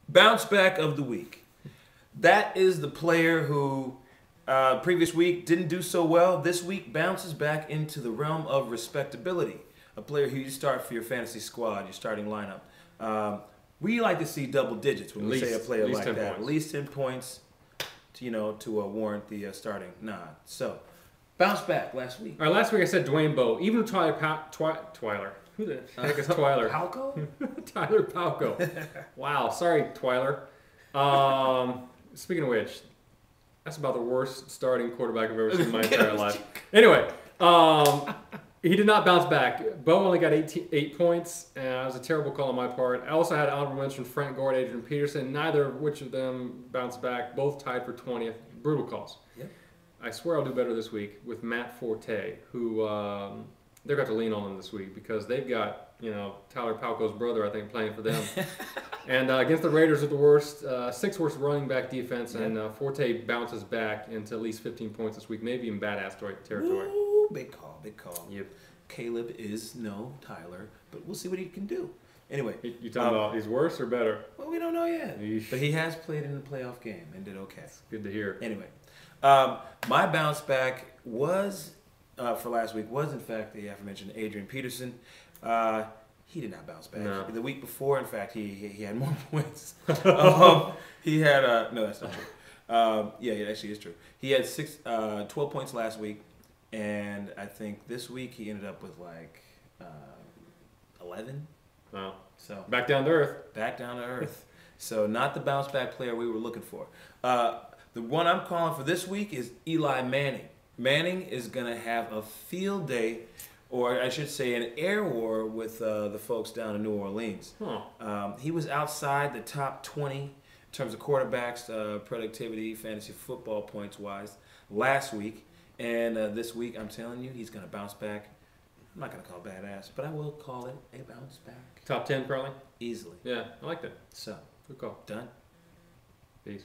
Bounce back of the week. That is the player who previous week didn't do so well. This week bounces back into the realm of respectability. A player who you start for your fantasy squad, your starting lineup. We like to see double digits when we say a player like that. At least 10 points, to warrant the starting nod. So, bounce back last week. All right, last week I said Dwayne Bowe. Even Twyler. Who the heck is Twyler? Palco? Tyler Palco. Wow, sorry, Twyler. Speaking of which, that's about the worst starting quarterback I've ever seen in my entire life. Anyway, he did not bounce back. Bo only got 8 points, and it was a terrible call on my part. I also had honorable mention Frank Gore and Adrian Peterson. Neither of which of them bounced back. Both tied for 20th. Brutal calls. Yep. I swear I'll do better this week with Matt Forte, who they're got to lean on him this week because they've got Tyler Palco's brother, I think, playing for them. And against the Raiders with the worst, sixth worst running back defense, and Forte bounces back into at least 15 points this week, maybe in badass territory. Ooh, big call, big call. Yep. Caleb is no Tyler, but we'll see what he can do. Anyway. You talking about he's worse or better? Well, we don't know yet. But he has played in the playoff game and did okay. That's good to hear. Anyway, my bounce back was, for last week, was in fact the aforementioned Adrian Peterson. He did not bounce back. No. The week before, in fact, he had more points. He had no, that's not true. Yeah, it actually is true. He had 12 points last week, and I think this week he ended up with like 11. Wow. So back down to earth. Back down to earth. So not the bounce back player we were looking for. The one I'm calling for this week is Eli Manning. Manning is going to have a field day, or I should say an air war with the folks down in New Orleans. He was outside the top 20 in terms of quarterbacks, productivity, fantasy football points-wise last week. And this week, I'm telling you, he's going to bounce back. I'm not going to call it badass, but I will call it a bounce back. Top 10 probably? Easily. Yeah, I like that. So, good call. Done. Peace.